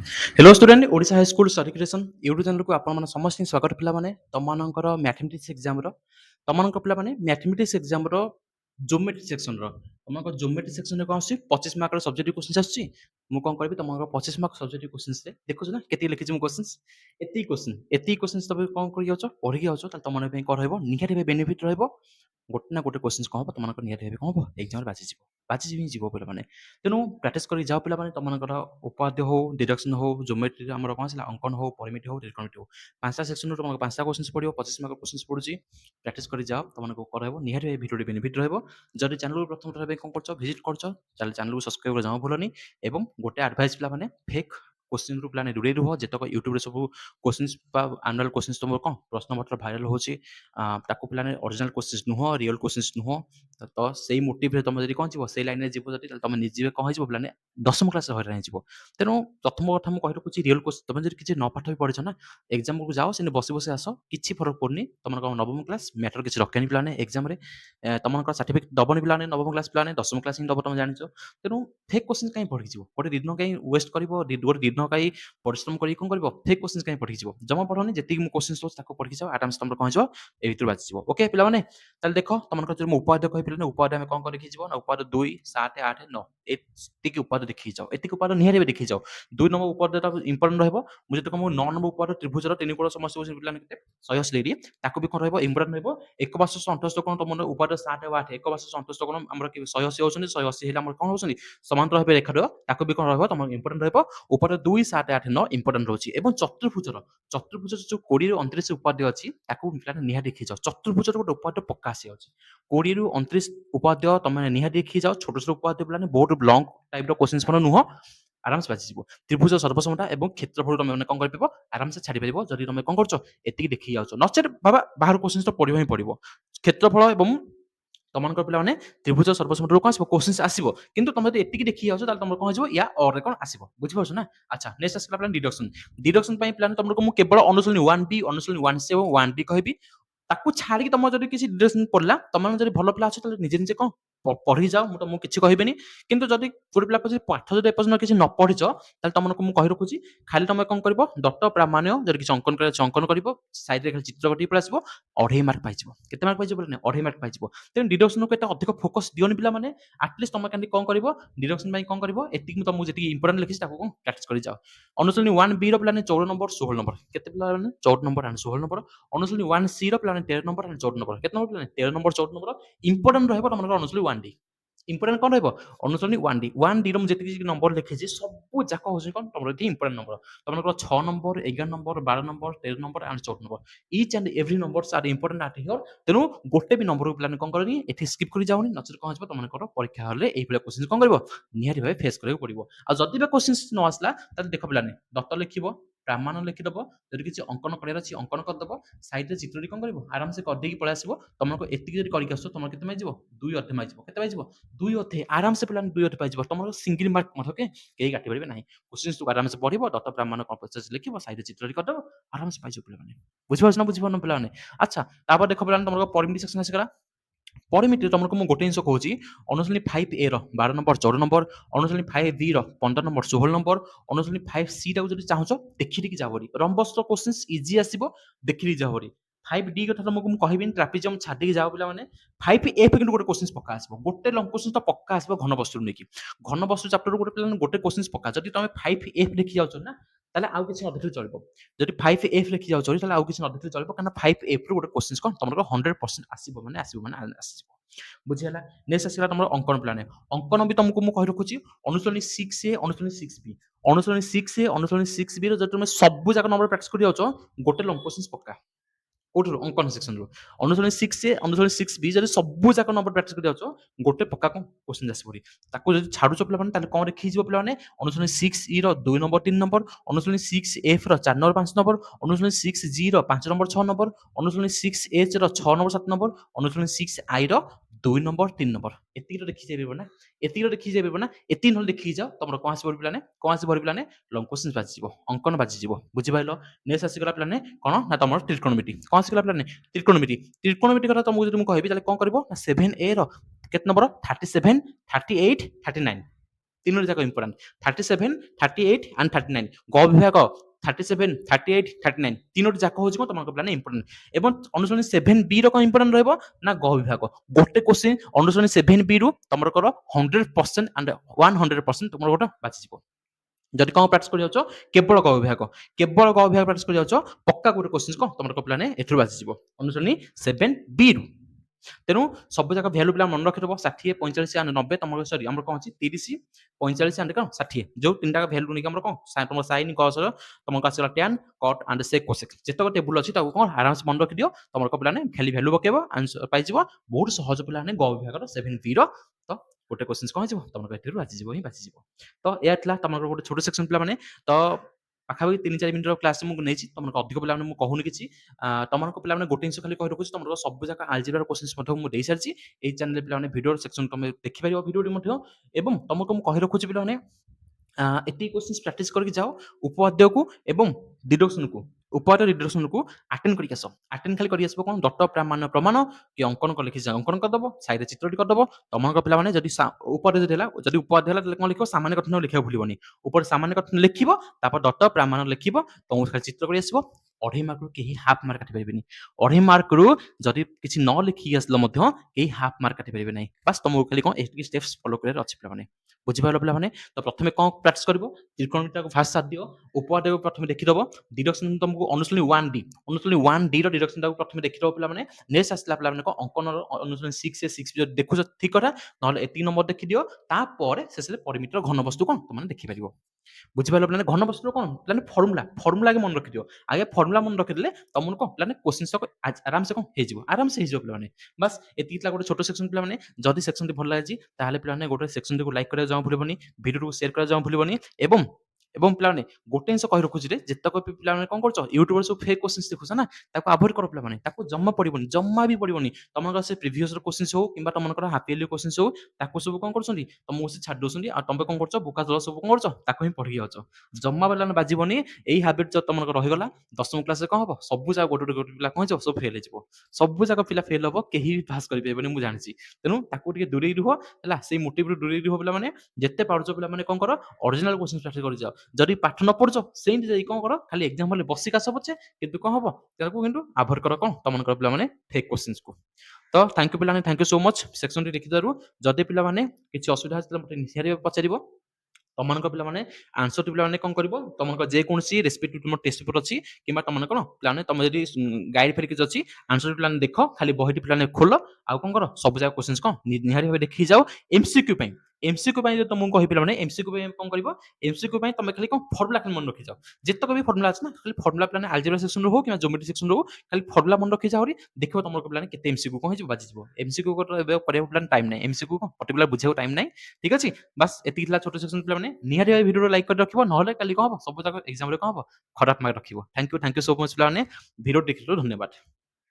hello student Odisha high school study creation YouTube channel को आपण माने समस्त स्वागत पिला माने तमनकर मैथमेटिक्स एग्जाम रो तमनकर पिला माने मैथमेटिक्स एग्जाम रो ज्योमेट्री सेक्शन रो तमनकर ज्योमेट्री सेक्शन रे कोन आसी 25 मार्क रो सब्जेक्ट क्वेश्चन आसी मु कोन करबी तमनकर 25 मार्क सब्जेक्ट क्वेश्चन रे देखो ना केते लिखि मु क्वेश्चंस एती क्वेश्चंस तबे कोन करि जाउछो पढि जाउछो त तमन पे कोन रहबो निहाती बेनिफिट रहबो गोटे ना गोटे क्वेश्चन कौन हम तुम निहत कौन हम एग्जाम बाजी जीव पे तेणु प्राक्ट कर जाओ पे तुम उपाध्य हो डिडक्शन हो ज्योमेट्री आम कौन अंकन हो परिमिति हो त्रिकोणमिति हो 5टा सेक्शन तुम 5टा क्वेश्चन पड़ो 25 मार्क क्वेश्चन पड़ुची प्राक्ट कर जाओ तुमको कर निहत भिडियो बेनिफिट रहा जदि चैनल प्रथम कौन कर भिजिट कर चैनल को सब्सक्राइब जाओ भूलनी और गोटे एडभाइस पे फेक क्वेश्चन रु प्लान दूरे रुह जितक यूट्यूब सब क्वेश्चन आनुआल क्वेश्चन तुम कौन प्रश्न पत्र भाइराल होची ताको प्लान ओरिजिनल क्वेश्चन नुह रियल क्वेश्चन नुह तो सही मोटिव तुम जब कौन जीव से लाइन में जीव जब तुम निजे कौन हो प्लान 10वीं क्लास हईराण हो तेणु प्रथम कथा मुझे कही रखुच्छी रियल क्वेश्चन तुम जब किसी न पाठ भी पढ़ी ना एग्जाम को जाओ से बस बस आस किसी फरक पड़नी तुम नवम क्लास मैटर किसी रखेनि प्लान एग्जाम तुम सर्टिफिकेट दबनी प्लान नवम क्लास प्लान 10वीं क्लास ही दब तुम जान तेणु फेक क्वेश्चन कहीं पढ़ी गोटे दिन कहीं वेस्ट कर गोटे दिन कहीं परिश्रम कर कौन कर फेक क्वेश्चन कहीं पढ़ी जमा पढ़नी जी क्वेश्चन दूसरी कौन जाओ आराम से तुम कौन जाओ ए भर बाजी ओके पे देख तुम उपाध्याय कही उपाध्याय कौन कर लिखी ना उपाध्याय 2 7 8 9 एतिक उपाध्याय देखी जाओ एतिक उपाध्याय निहारी देखी जाओ 2 नंबर उपाध्याय इंपोर्टेंट रहा मुझे तो 9 नंबर उपाध्याय त्रिभुजर 3 कोण समस्या पे 180 डिग्री ताकू भी कौन रहा इंपोर्टेंट रहा 1 बाश अंतस्थ कोण तुम उपाध्याय 7 8 1 बाश अंतस्थ कोण आम 180 होती 180 कौन होती समांतर भाव रेखा ताकू भी कौन रहा तुम इंपोर्टेंट रहा उपाध्याय 2 7 8 9 इंपोर्टेंट रोचे चतुर्भुज जो 20 ରୁ 29 उपाध्याय अच्छी प्लान निहा देखी जाओ चतुर्भुज गोटे उपाध्याय पक्का आसी अच्छी 20 ରୁ 29 उपाध्याय तुम निहा देखी जाओ छोट छोट उपाध्याय प्लान बहुत लंग टाइप क्वेश्चन नुह आराम से बाजी त्रिभुज सर्वसमता और क्षेत्रफल तुम कौन कर आराम से छाड़ी पार जब तुम कौन कर देखी जाओ नचेत बाबा बाहर क्वेश्चन तो पढ़ा ही पड़ो क्षेत्रफल और तुमको पे त्रिभुज सर्वसमता कौन क्वेश्चन आसो कि तुम जो एति देखी जाओ तुम कौन हो या और कौन आसो बुझीपार ना अच्छा नेक्स्ट आसला प्लान डिडक्शन डिडक्शन प्लान तुमको केवल अनुशीलनी 1B अनुशीलनी 1C और 1D कहबी ताकू छाड़ी तुम जब किसी डिडक्शन पढ़ला तुम जब भल पिला अच्छे निजे निजे कौन पढ़ी जाओ मुझे तुमको किसी कहबेनी किंतु जब गोटे पिला पचार पाठ जब एपर्यंत किसी न पढ़ीच तुमको मुझे कही रखुच्छी खाली तुम कौन कर दत्त प्रामाण्य जब किसी अंकन कर अंकन कर सैड्रे खाली चित्र कटे पलि आसो 2.5 मार्क पाइज के मार्क पाइज बोले 2.5 मार्क पाइज तेणु डिडक्शन को अधिक फोकस दियोनि पिला माने आटलिस्ट तुम क्या कौन कर डिडक्शन कौन कर एति तुमको जी इंपोर्टेंट लिखी कौन प्राक्ट कर जाओ अनुशीलनी 1B प्लान 14 नंबर 16 नंबर केते पिला 14 नंबर एंड 16 नंबर अनुशीलनी 1C plan 13 number and 14 number केते number plan 13 number 14 number important रहिबो तुमको अनुशीलनी 1D इंपोर्टेंट कौन रहा अनुशीलनी 1D जी नंबर लिखी सब जाक हो तुम इंपोर्टेंट नंबर तुम 6 number 11 number 12 number 13 number and 14 number each and every number are important आट हियर तेणु गोटे भी नंबर प्लान कौन करनी ये स्किप कर जाऊनी नचर कौन हो तुम परीक्षा हल में क्वेश्चन कौन कर निहारी भाव फेस करा पड़ो आ जदि क्वेश्चन न आसला देख प्लान दत्त लिख प्रामाण्य लिखिदेव जब किसी अंकन कर अंकन करदेव सैड्रे चित्र कौन कर आराम से करदे पलि आस तुमको एति करके आस तुम के 2 अधे माइज के 2 अधे आराम से प्लान 2 अधे पाइज तुम सिंगल मार्क कहीं काटि पारे ना क्वेश्चन तू आराम से पढ़ दत्त ब्राह्मण कौन पचास लिख सैड्रे चित्र करदेव आराम से पाइज पे बुझीपार ना बुझीपार पे अच्छा तापर देख पे तुम परिमिति सेक्शन आसगला परिमिति तुमको मुझे गोटे जिन कहूँ अनुशीलनी 5A 12 नंबर 14 नंबर अनुशीलनी 5B 15 नंबर 16 नंबर अनुशीलनी 5C टाक जब चाहूँ देखी जाओरी रंबस क्वेश्चन इजी आसो देखी जाओरी 5D कथा तुमको मुझे कहबी ट्रापिजियम छाड़ी जाओ पे मैंने 5F कि गोटे क्वेश्चन पक्का आसो गोटे लंग क्वेश्चन तो पक्का आसो घन वस्तु नहीं घन वस्तु चैप्टर गोटे प्लान गोटे क्वेश्चन पक्का जब तुम 5F लिखी जाओ ना ताले आउ किसी नदेखिले चलिबो जदि 5F लिखि जाउ ताले आउ किसी नदेखिले चलिबो कारण 5F रो गोटे क्वेश्चन कोन तमरो 100% आसीबो माने आसीबो बुझियला नेक्स्ट आसीला तमरो अंकन प्लान अंकन भी तुमको मु कहि रखुची अनुशीलनी 6A अनुशीलनी 6B अनुशीलनी 6A अनुशीलनी 6B रो जदि तुम सब जाक नंबर प्रैक्टिस करि जाउछो गोटे लंग क्वेश्चन पक्का कौट अंकन सेक्शन अनुशीलनी 6A अनुशीलनी 6B जब सब जाक नंबर प्रैक्टिस कर गोटे पक्का कौन क्वेश्चन आसपरी ताको जब छाड़ुच पे कौन लिखिज पे अनुशीलनी 6E 2 नंबर 3 नंबर अनुशीलनी 6F 4 नंबर 5 नंबर अनुशीलनी 6G 5 नंबर 6 नंबर अनुशीलनी 6H 6 नंबर 7 नंबर अनुशीलनी 6I 2 नंबर 3 नंबर एति लिखी जाइए ना एति लिखी जाइए ना एति ना लिखी जाओ तुम कौन आसो प्लान कौन आसो प्लान लंग क्वेश्चन बाजी अंकन बाजी बुझिपार नेक्स्ट आसीगला प्लान कौन ना तुम त्रिकोणमिति कौन आसीगला प्लान त्रिकोणमिति त्रिकोणमिति कथा तुमको जब कहबी कौन कर 7A के नंबर 37 38 39 ତିନୋଟି ଯାକ ଇମ୍ପୋର୍ଟାଣ୍ଟ 37 38 ଆଣ୍ଡ 39 ଗ ବିଭାଗ 37 38 39 ତିନୋଟି ଯାକ ହଉଛି କଣ ତମମାନଙ୍କ ପିଲାମାନେ ଇମ୍ପୋର୍ଟାଣ୍ଟ ଏବଂ ଅନୁଶ୍ରେଣୀ 7B ର କଣ ଇମ୍ପୋର୍ଟାଣ୍ଟ ରହିବ ନା ଗ ବିଭାଗ ଗୋଟେ କ୍ୱେଶ୍ଚିନ୍ ଅନୁଶ୍ରେଣୀ 7B ରୁ ତମର 100% ଆଣ୍ଡ 100% ତମର ଗୋଟେ ବାଛିଯିବ ଯଦି କଣ ପ୍ରାକ୍ଟିସ କରି ଯାଉଛ କେବଳ ଗ ବିଭାଗ ପ୍ରାକ୍ଟିସ କରି ଯାଉଛ ପକ୍କା ଗୋଟେ କ୍ୱେଶ୍ଚିନ୍ କଣ ତମର ପିଲାମାନେ ଏଥିରୁ ବାଛିଯିବ ଅନୁଶ୍ରେଣୀ 7B ରୁ ତେଣୁ ସବୁ ଯାକ ଭ୍ୟାଲୁ ପିଲା ମନେ ରଖିଦେବ 60 45 ଆଣ୍ଡ 90 ତମର ସରି ଆମର କଣ ଅଛି 30 45 ଆଣ୍ଡ କଣ 60 ଯୋଉ ତିନିଟା ଭ୍ୟାଲୁ ନେଇକି ଆମର କଣ ତମର ସାଇନ୍ କସ୍ ତମକୁ ଆସିଲା tan cot and sec cosec ଯେତେକ ଟେବୁଲ ଅଛି ତାକୁ କଣ ଆରାମସେ ମନେ ରଖିଦିଅ ତମର ପିଲାମାନେ ଖାଲି ଭ୍ୟାଲୁ ପକେଇବ ଆନ୍ସର ପାଇଯିବ ବହୁତ ସହଜ ପିଲାମାନେ ଗ ବିଭାଗର 7B ର ତ ଗୋଟେ କ୍ୱେଶ୍ଚିନ୍ କଣ ହେଇଯିବ ତମର ଏଥିରୁ ବାଜିଯିବ ତ ଏହା ଥିଲା ତମର ଗୋଟେ ଛୋଟ ସେକ୍ସନ ପିଲାମାନେ ତ ପାଖାପାଖି 3-4 ମିନିଟ୍ର କ୍ଲାସ୍ ମୁଁ ନେଇଛି ତମର ଅଧିକ ପିଲାମାନେ ମୁଁ କହୁନି କିଛି ତମମାନଙ୍କ ପିଲାମାନେ ଗୋଟେ ଜିନିଷ ଖାଲି କହି ରଖୁଛି ତମର ସବୁ ଯାକ ଆଲଜେବ୍ରାର କ୍ୱେଶ୍ଚିନ୍ସ ମଧ୍ୟ ମୁଁ ଦେଇସାରିଛି ଏଇ ଚ୍ୟାନେଲରେ ପିଲାମାନେ ଭିଡ଼ିଓ ସେକ୍ସନ ତମେ ଦେଖିପାରିବ ଭିଡ଼ିଓଟି ମଧ୍ୟ ଏବଂ ତମକୁ ମୁଁ କହି ରଖୁଛି ପିଲାମାନେ ଏତିକି କ୍ୱେଶ୍ଚିନ୍ସ ପ୍ରାକ୍ଟିସ କରିକି ଯାଅ ଉପବାଦ୍ୟକୁ ଏବଂ ଡିଡକ୍ସନକୁ ଉପବାଦ୍ୟ ରିଡକ୍ସନକୁ ଆଟେଣ୍ଡ କରିକି ଆସ ଆଟେଣ୍ଡ ଖାଲି କରି ଆସିବ କଣ ଦଟ ପ୍ରମାଣ କି ଅଙ୍କନ ଲେଖି ଅଙ୍କନ କରିଦେବ ସାଇଡରେ ଚିତ୍ରଟି କରିଦେବ ତମଙ୍କ ପିଲାମାନେ ଯଦି ଉପରେ ଯଦି ହେଲା ଯଦି ଉପବାଦ୍ୟ ହେଲା ତାହେଲେ କଣ ଲେଖିବ ସାମାନ୍ୟ ଗଠନ ଲେଖିବାକୁ ଭୁଲିବନି ଉପରେ ସାମାନ୍ୟ ଗଠନ ଲେଖିବ ତାପରେ ଦଟ ପ୍ରାମାଣ ଲେଖିବ ତମକୁ ଖାଲି ଚିତ୍ର କରି ଆସିବ 2.5 ମାର୍କରୁ କେହି ହାଫ୍ ମାର୍କ କାଟି ପାରିବେନି 2.5 ମାର୍କରୁ ଯଦି କିଛି ନ ଲେଖିକି ଆସିଲ ମଧ୍ୟ କେହି ହାଫ୍ ମାର୍କ କାଟି ପାରିବେ ନାହିଁ ବାସ୍ ତମକୁ ଖାଲି କଣ ଏତିକି ଷ୍ଟେପ୍ସ ଫଲୋ କରିବାର ଅଛି ପିଲାମାନେ ବୁଝିପାରିଲ ପିଲାମାନେ ତ ପ୍ରଥମେ କଣ ପ୍ରାକ୍ଟିସ କରିବ ତ୍ରିକୋଣମିତିଟାକୁ ଫାଷ୍ଟ ସାଥ ଦିଅ ଉପବାଦ୍ୟକୁ ପ୍ରଥମେ ଦେଖିଦବ ଡିଡକ୍ସନ ତମକୁ ଅନୁଶ୍ରେଣୀ 1D ର ଡିଡକ୍ସନଟାକୁ ପ୍ରଥମେ ଦେଖିଦବ ପିଲାମାନେ ନେକ୍ସଟ ଆସିଲା ପିଲାମାନେ କଣ ଅଙ୍କନର ଅନୁଶ୍ରେଣୀ 6A 6B ଯଦି ଦେଖୁଛ ଠିକ କଥା ନହେଲେ ଏତିକି ନମ୍ବର ଦେଖିଦିଅ ତାପରେ ଶେଷରେ ପରିମିତିର ଘନବସ୍ତୁ କଣ ତମେ ଦେଖିପାରିବ ବୁଝିପାରିଲ ପିଲାମାନେ ଘନବସ୍ତୁର କଣ ପିଲାମାନେ ଫର୍ମୁଲା ଆগে ମନେ ରଖିଦିଅ ଆগে ଫର୍ମୁଲା ମନେ ରଖିଦେଲେ ତମକୁ କଣ ପିଲାମାନେ କ୍ୱେଶ୍ଚିନ୍ ତକ ଆରାମସେ କଣ ହେଇଯିବ ଆରାମସେ ହେଇଯିବ ପିଲାମାନେ ବାସ୍ ଏତିକି ଥିଲା ଗୋଟେ ଛୋଟ ସେକ୍ସନ ପିଲାମାନେ ଯଦି ସେକ୍ସନଟି ଭଲ ଲାଗିଛି ତାହେଲେ ପିଲାମାନେ ଗୋଟେ ସେକ୍ସନଟିକୁ ଲାଇକ୍ କରିବାକୁ ଜମା ଭୁଲିବନି ଭିଡ଼ିଓକୁ ସେୟାର କରିବାକୁ ଜମା ଭୁଲିବନି ଏବଂ ପିଲାମାନେ ଗୋଟେ ଜିନିଷ କହି ରଖୁଛି ରେ ଯେତେକ ପିଲାମାନେ କଣ କରୁଛ ୟୁଟ୍ୟୁବରେ ସବୁ ଫେକ୍ କ୍ୱେଶ୍ଚିନ୍ସ ଦେଖୁଛ ନା ତାକୁ ଆଭଏଡ କର ପିଲାମାନେ ତାକୁ ଜମା ପଡ଼ିବନି ଜମା ବି ପଡ଼ିବନି ତମର ସେ ପ୍ରିଭିୟସର କ୍ୱେଶ୍ଚିନ୍ସ ହଉ କିମ୍ବା ତମଙ୍କର ହାପି ଇୟରଲି କ୍ୱେଶ୍ଚିନ୍ସ ହଉ ତାକୁ ସବୁ କଣ କରୁଛନ୍ତି ତମକୁ ସେ ଛାଡ଼ି ଦଉଛନ୍ତି ଆଉ ତମେ କଣ କରୁଛ ବୋକା ଦଳ ସବୁ କଣ କରୁଛ ତାକୁ ହିଁ ପଢ଼ିକି ଯାଉଛ ଜମା ପିଲାମାନେ ବାଜିବନି ଏଇ ହାବିଟ ଯଦି ତମର ରହିଗଲା ଦଶମ କ୍ଲାସରେ କଣ ହବ ସବୁ ଯାକ ଗୋଟେ ପିଲା କଣ ହେଇଯିବ ସବୁ ଫେଲ୍ ହେଇଯିବ ସବୁ ଯାକ ପିଲା ଫେଲ୍ ହବ କେହି ବି ପାସ୍ କରିପାରିବେନି ମୁଁ ଜାଣିଛି ତେଣୁ ତାକୁ ଟିକେ ଦୂରେଇ ରୁହ ହେଲା ସେଇ ମୋଟିଭରୁ ଦୂରେଇ ରୁହ ପିଲାମାନେ ଯେତେ ପାରୁଛ ପିଲାମାନେ କଣ କର ଅରିଜିନାଲ କ୍ୱେଶ୍ଚିନ୍ ପ୍ରାକ୍ଟିସ କରିଯାଅ ଯଦି ପାଠ ନ ପଢୁଛ ସେମିତି ଯାଇ କଣ କର ଖାଲି ଏକ୍ଜାମ ହଲେ ବସି କାଶ ପଛେ କିନ୍ତୁ କଣ ହବ ତାକୁ କିନ୍ତୁ ଆଭଏଡ କର କଣ ତମଙ୍କର ପିଲାମାନେ ଫେକ୍ କ୍ୱେଶ୍ଚିନ୍ସକୁ ତ ଥ୍ୟାଙ୍କ ୟୁ ପିଲାମାନେ ଥ୍ୟାଙ୍କ ୟୁ ସୋ ମଚ୍ ସେକ୍ସନଟି ଦେଖିଥିବାରୁ ଯଦି ପିଲାମାନେ କିଛି ଅସୁବିଧା ଅଛି ତାହେଲେ ମୋତେ ନିହାତି ପଚାରିବ ତମମାନଙ୍କ ପିଲାମାନେ ଆନ୍ସରଟି ପିଲାମାନେ କଣ କରିବ ତମଙ୍କ ଯେକୌଣସି ରେସ୍ପେକ୍ଟିଭ ତୁମ ଟେଷ୍ଟ ପେପର ଅଛି କିମ୍ବା ତମମାନେ କଣ ପିଲାମାନେ ତମ ଯଦି ଗାଇଡ ଫେରି କିଛି ଅଛି ଆନ୍ସର ପିଲାମାନେ ଦେଖ ଖାଲି ବହିଟି ପିଲାମାନେ ଖୋଲ ଆଉ କଣ କର ସବୁ ଯାକ କ୍ୱେଶ୍ଚିନ୍ସ କଣ ନିହାତି ଭାବେ ଦେଖିକି ଯାଅ ଏମସିକ୍ୟୁ ପାଇଁ ଯଦି ତମକୁ କହି ପିଲାମାନେ ଏମସିକ୍ୟୁ ପାଇଁ କଣ କରିବ ଏମସିକ୍ୟୁ ପାଇଁ ତମେ ଖାଲି କଣ ଫର୍ମୁଲା ଖାଲି ମନେ ରଖିଯାଅ ଯେତେକ ବି ଫର୍ମୁଲା ଅଛି ନା ଖାଲି ଫର୍ମୁଲା ପିଲାମାନେ ଆଲଜେବ୍ରା ସେକ୍ସନରୁ ହଉ କିମ୍ବା ଜୋମେଟ୍ରି ସେକ୍ସନରୁ ହଉ ଖାଲି ଫର୍ମୁଲା ମନେ ରଖିଯାଅ ଦେଖିବ ତମର ପିଲାମାନେ କେତେ ଏମସିକ୍ୟୁ କଣ ହେଇଯିବ ବାଜିଯିବ ଏମସିକ୍ୟୁ ଏବେ କରିବାକୁ ପିଲାମାନେ ଟାଇମ ନାହିଁ ଏମସିକ୍ୟୁ କଣ ପର୍ଟିକୁଲାର ବୁଝିବାକୁ ଟାଇମ ନାହିଁ ଠିକ ଅଛି ବାସ୍ ଏତିକି ଥିଲା ଛୋଟ ସେକ୍ସନ ପିଲାମାନେ ନିହାତି ଭାବେ ଭିଡ଼ିଓ ଲାଇକ୍ କରି ରଖିବ ନହେଲେ କାଲି କଣ ହବ ସବୁ ଯାକ ଏକ୍ଜାମରେ କଣ ହବ ଖରାପ ମାର୍କ ରଖିବ ଥ୍ୟାଙ୍କ ୟୁ ସୋ ମଚ୍ ପିଲାମାନେ ଭିଡ଼ିଓ ଦେଖିଥିବାରୁ ଧନ୍ୟବାଦ